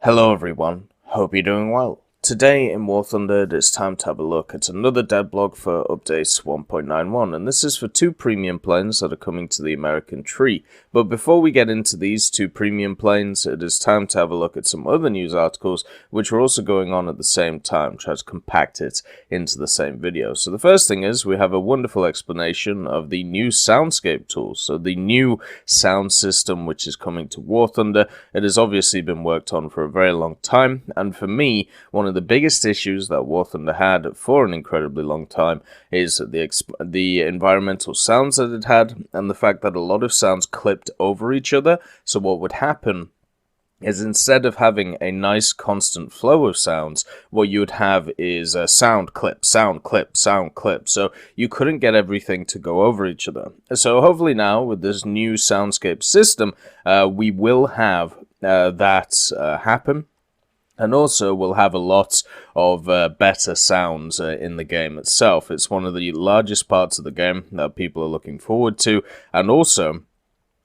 Hello everyone, hope you're doing well. Today in War Thunder, it's time to have a look at another Devblog for updates 1.91, and this is for two premium planes that are coming to the American tree. But before we get into these two premium planes, it is time to have a look at some other news articles which are also going on at the same time, try to compact it into the same video. So the first thing is we have a wonderful explanation of the new Soundscape tools. So the new sound system which is coming to War Thunder, it has obviously been worked on for a very long time, and for me, one of the biggest issues that War Thunder had for an incredibly long time is the environmental sounds that it had, and the fact that a lot of sounds clipped over each other. So what would happen is instead of having a nice constant flow of sounds, what you would have is a sound clip, sound clip, sound clip. So you couldn't get everything to go over each other. So hopefully now with this new Soundscape system, we will have that happen. And also, we'll have a lot of better sounds in the game itself. It's one of the largest parts of the game that people are looking forward to. And also,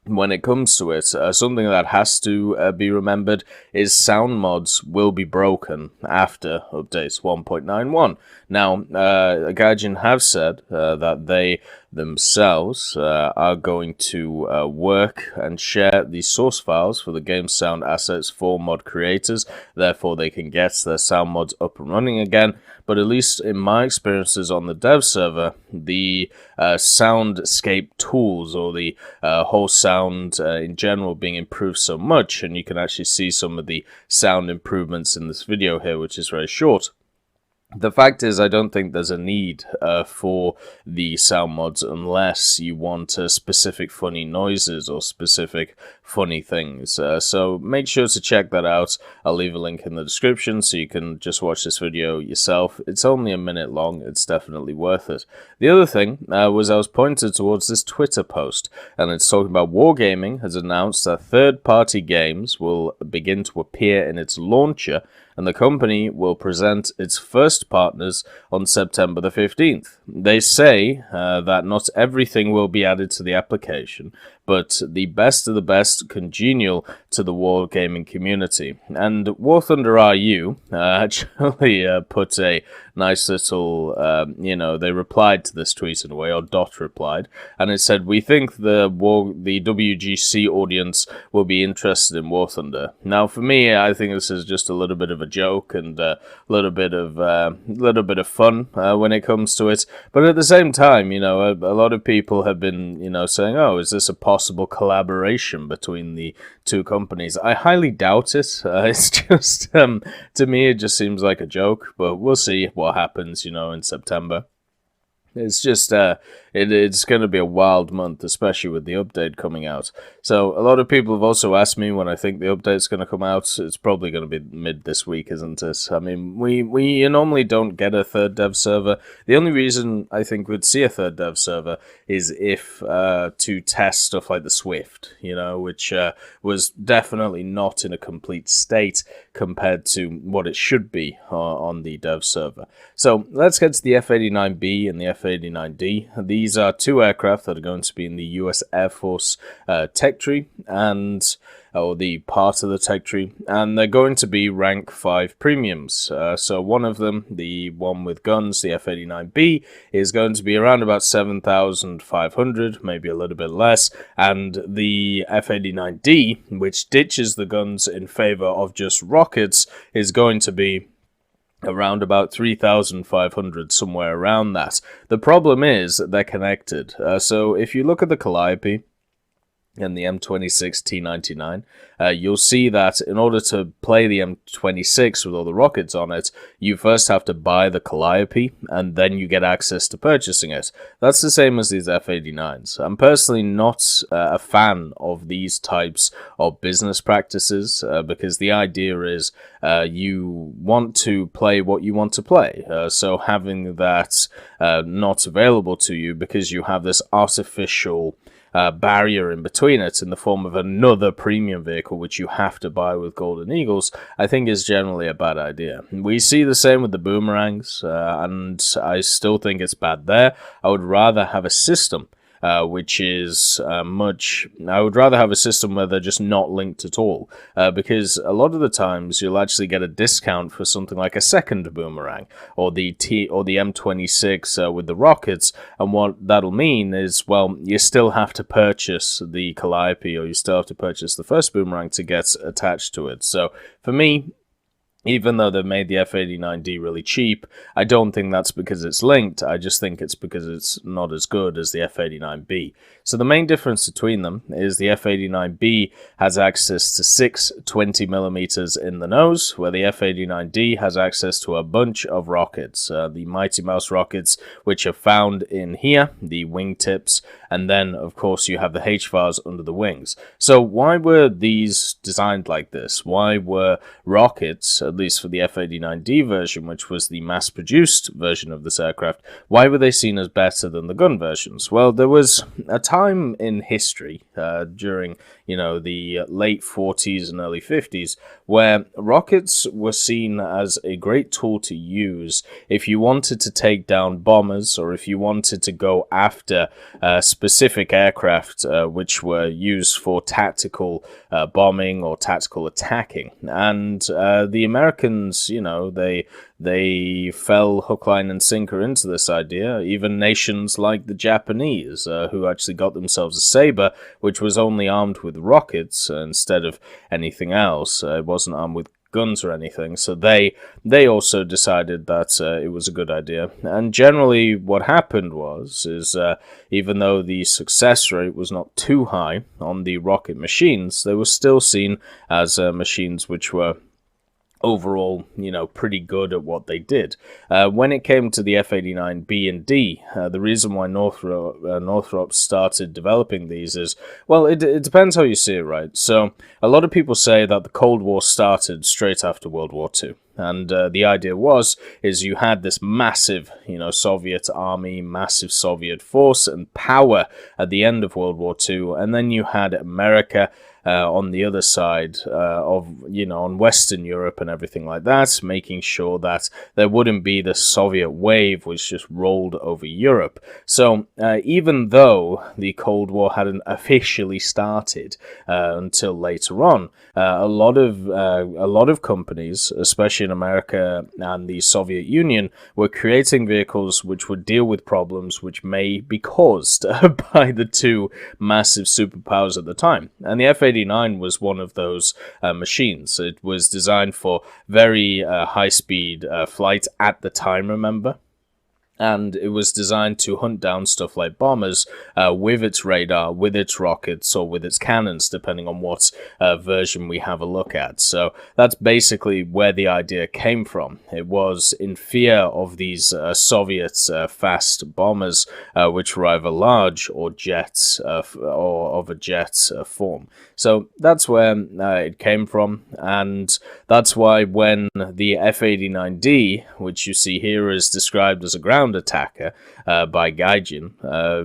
when it comes to it, something that has to be remembered is sound mods will be broken after updates 1.91. Now, Gaijin have said that they themselves are going to work and share the source files for the game's sound assets for mod creators. Therefore, they can get their sound mods up and running again. But at least in my experiences on the dev server, the Soundscape tools or the whole sound in general being improved so much, and you can actually see some of the sound improvements in this video here, which is very short. The fact is, I don't think there's a need for the sound mods unless you want specific funny noises or specific funny things. So make sure to check that out. I'll leave a link in the description so you can just watch this video yourself. It's only a minute long. It's definitely worth it. The other thing was I was pointed towards this Twitter post, and it's talking about Wargaming has announced that third-party games will begin to appear in its launcher, and the company will present its first partners on September the 15th. They say that not everything will be added to the application, but the best of the best congenial to the Wargaming community. And War Thunder RU actually put a nice little, they replied to this tweet in a way, or Dot replied, and it said, "We think the WGC audience will be interested in War Thunder." Now, for me, I think this is just a little bit of a joke and a little bit of fun when it comes to it. But at the same time, a lot of people have been, saying, "Oh, is this a possible collaboration between the two companies?" I highly doubt it. It's just, to me, it just seems like a joke. But we'll see what happens, in September. It's just, it's going to be a wild month, especially with the update coming out. So a lot of people have also asked me when I think the update's going to come out. It's probably going to be mid this week, isn't it? I mean, we normally don't get a third dev server. The only reason I think we'd see a third dev server is if to test stuff like the Swift, which was definitely not in a complete state compared to what it should be on the dev server. So let's get to the F-89B and the F-89D. These are two aircraft that are going to be in the US Air Force tech tree, or the part of the tech tree, and they're going to be rank 5 premiums. So one of them, the one with guns, the F-89B, is going to be around about 7,500, maybe a little bit less, and the F-89D, which ditches the guns in favor of just rockets, is going to be around about 3,500, somewhere around that. The problem is that they're connected. So if you look at the Calliope and the M26 T99, you'll see that in order to play the M26 with all the rockets on it, you first have to buy the Calliope, and then you get access to purchasing it. That's the same as these F-89s. I'm personally not a fan of these types of business practices, because the idea is you want to play what you want to play. So having that not available to you because you have this artificial barrier in between it in the form of another premium vehicle which you have to buy with Golden Eagles, I think is generally a bad idea. We see the same with the boomerangs, and I still think it's bad there. I would rather have a system which is much... I would rather have a system where they're just not linked at all, because a lot of the times you'll actually get a discount for something like a second boomerang, or the M26 with the rockets, and what that'll mean is, well, you still have to purchase the Calliope, or you still have to purchase the first boomerang to get attached to it. So for me, even though they've made the F-89D really cheap, I don't think that's because it's linked. I just think it's because it's not as good as the F-89B. So the main difference between them is the F-89B has access to 6 20mm in the nose, where the F-89D has access to a bunch of rockets. The Mighty Mouse rockets, which are found in here, the wingtips, and then, of course, you have the HVARs under the wings. So why were these designed like this? Why were rockets, at least for the F-89D version, which was the mass-produced version of this aircraft, why were they seen as better than the gun versions? Well, there was a time in history during, the late 40s and early 50s where rockets were seen as a great tool to use if you wanted to take down bombers, or if you wanted to go after specific aircraft which were used for tactical bombing or tactical attacking. And the Americans, they fell hook, line, and sinker into this idea. Even nations like the Japanese, who actually got themselves a Sabre, which was only armed with rockets instead of anything else. It wasn't armed with guns or anything, so they also decided that it was a good idea. And generally what happened is even though the success rate was not too high on the rocket machines, they were still seen as machines which were overall, pretty good at what they did. When it came to the F-89B and D, the reason why Northrop started developing these is, well, it depends how you see it, right? So a lot of people say that the Cold War started straight after World War II. And the idea is you had this massive, Soviet army, massive Soviet force and power at the end of World War II, and then you had America on the other side on Western Europe and everything like that, making sure that there wouldn't be the Soviet wave which just rolled over Europe. So even though the Cold War hadn't officially started until later on, a lot of companies, especially in America and the Soviet Union, were creating vehicles which would deal with problems which may be caused by the two massive superpowers at the time. And the F-89 was one of those machines. It was designed for very high-speed flight at the time, remember? And it was designed to hunt down stuff like bombers with its radar, with its rockets, or with its cannons, depending on what version we have a look at. So that's basically where the idea came from. It was in fear of these Soviet fast bombers, which were either large or jets, or of a jet form. So that's where it came from, and that's why when the F-89D, which you see here is described as a ground attacker by Gaijin,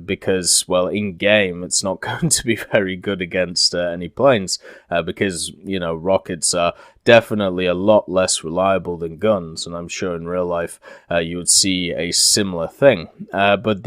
because, well, in game it's not going to be very good against any planes, because rockets are definitely a lot less reliable than guns, and I'm sure in real life you would see a similar thing. But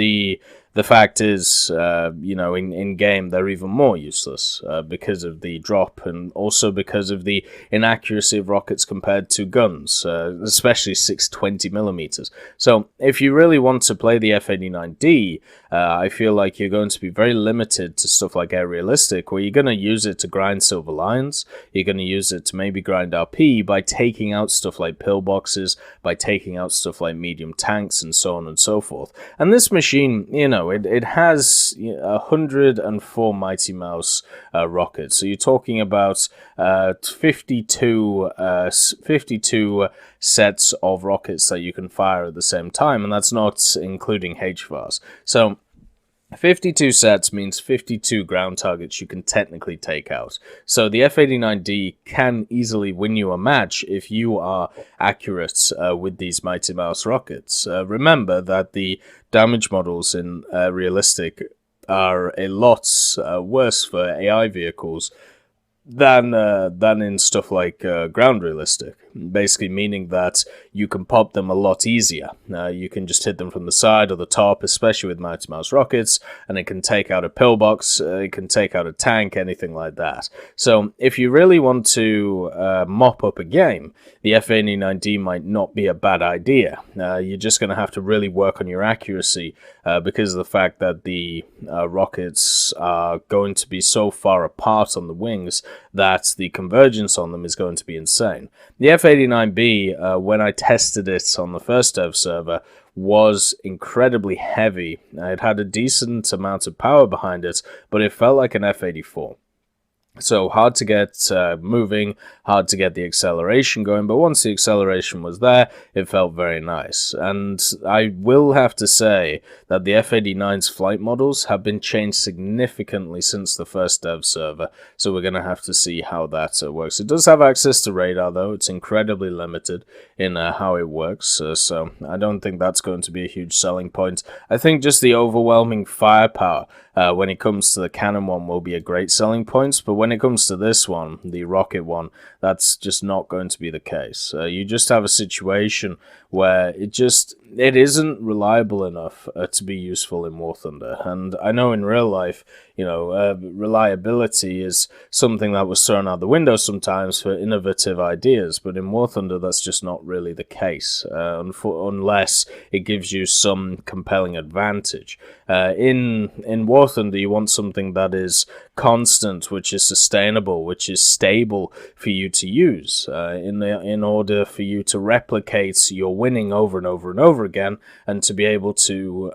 the fact is, in game, they're even more useless because of the drop, and also because of the inaccuracy of rockets compared to guns, especially 620mm. So if you really want to play the F-89D, I feel like you're going to be very limited to stuff like Air Realistic, where you're going to use it to grind Silver Lions, you're going to use it to maybe grind RP by taking out stuff like pillboxes, by taking out stuff like medium tanks, and so on and so forth. And this machine, it has 104 Mighty Mouse rockets. So you're talking about 52 sets of rockets that you can fire at the same time, and that's not including HVARs. So 52 sets means 52 ground targets you can technically take out. So the F-89D can easily win you a match if you are accurate with these Mighty Mouse rockets. Remember that the damage models in Realistic are a lot worse for AI vehicles than in stuff like ground realistic. Basically, meaning that you can pop them a lot easier. You can just hit them from the side or the top, especially with Mighty Mouse rockets, and it can take out a pillbox, it can take out a tank, anything like that. So, if you really want to mop up a game, the F-89D might not be a bad idea. You're just going to have to really work on your accuracy because of the fact that the rockets are going to be so far apart on the wings that the convergence on them is going to be insane. The F-89B, when I tested it on the first dev server, was incredibly heavy. It had a decent amount of power behind it, but it felt like an F-84. So hard to get moving, hard to get the acceleration going, but once the acceleration was there, it felt very nice. And I will have to say that the F-89's flight models have been changed significantly since the first dev server, so we're going to have to see how that works. It does have access to radar, though. It's incredibly limited in how it works, so I don't think that's going to be a huge selling point. I think just the overwhelming firepower when it comes to the cannon one will be a great selling point, but when it comes to this one, the rocket one, that's just not going to be the case. You just have a situation where it isn't reliable enough to be useful in War Thunder. And I know in real life, reliability is something that was thrown out the window sometimes for innovative ideas, but in War Thunder, that's just not really the case, unless it gives you some compelling advantage. In War Thunder, you want something that is constant, which is sustainable, which is stable for you to use in order for you to replicate your winning over and over and over again, and to be able to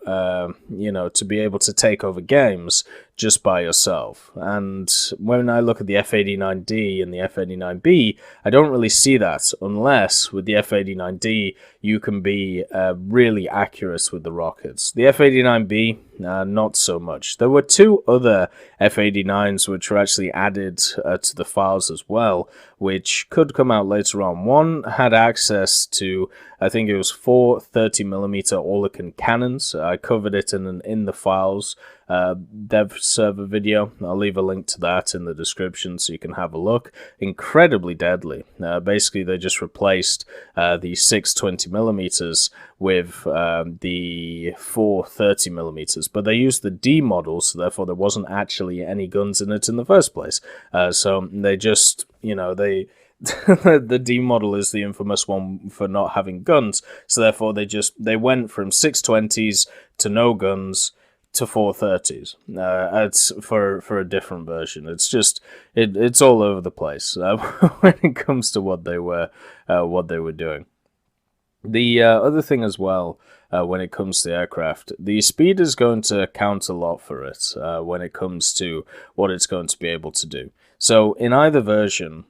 take over games just by yourself. And when I look at the F-89D and the F-89B, I don't really see that, unless with the F-89D you can be really accurate with the rockets. The F-89B, not so much. There were two other F-89s which were actually added to the files as well, which could come out later on. One had access to, I think it was 4 30mm Orlican cannons. I covered it in the files dev server video. I'll leave a link to that in the description so you can have a look. Incredibly deadly. Basically, they just replaced the 6 20mm with the 4 30mm, but they used the D model, so therefore there wasn't actually any guns in it in the first place. So they just, the D model is the infamous one for not having guns, so therefore they went from 620s to no guns to 430s. It's for a different version. It's just it's all over the place when it comes to what they were doing. The other thing as well, when it comes to aircraft, the speed is going to count a lot for it when it comes to what it's going to be able to do. So in either version,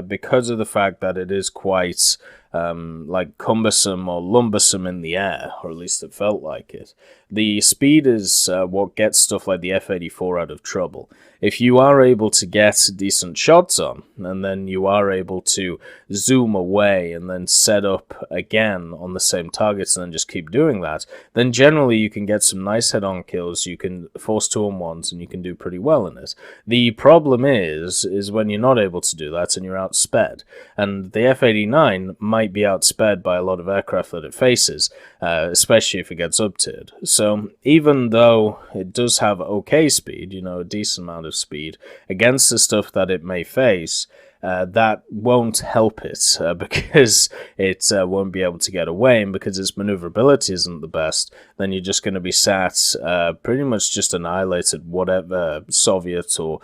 because of the fact that it is quite like cumbersome or lumbersome in the air, or at least it felt like it, the speed is what gets stuff like the F-84 out of trouble. If you are able to get decent shots on, and then you are able to zoom away and then set up again on the same targets and then just keep doing that, then generally you can get some nice head-on kills, you can force 2-on-1s, and you can do pretty well in it. The problem is when you're not able to do that and you're outsped. And the F-89 might be outsped by a lot of aircraft that it faces, especially if it gets up-tiered. So even though it does have okay speed, a decent amount of speed, against the stuff that it may face, that won't help it because it won't be able to get away, and because its maneuverability isn't the best, then you're just going to be sat pretty much just annihilated whatever Soviet or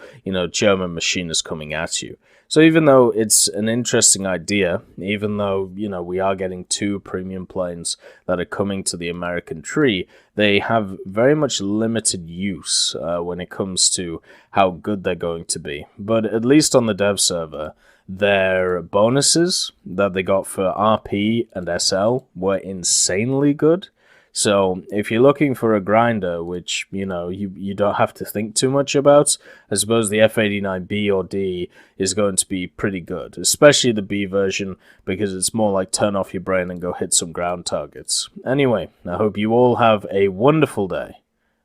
German machine is coming at you. So even though it's an interesting idea, even though we are getting 2 premium planes that are coming to the American tree, they have very much limited use when it comes to how good they're going to be. But at least on the dev server, their bonuses that they got for RP and SL were insanely good. So if you're looking for a grinder, which you don't have to think too much about, I suppose the F-89B or D is going to be pretty good, especially the B version, because it's more like turn off your brain and go hit some ground targets. Anyway, I hope you all have a wonderful day,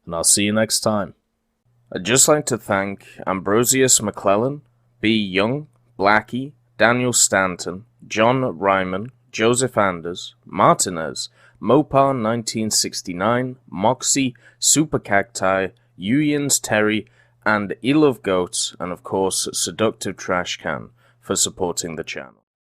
and I'll see you next time. I'd just like to thank Ambrosius McClellan, B. Young, Blackie, Daniel Stanton, John Ryman, Joseph Anders, Martinez, Mopar 1969, Moxie, Super Cacti, Uyans Terry, and Elove Goats, and of course Seductive Trash Can for supporting the channel.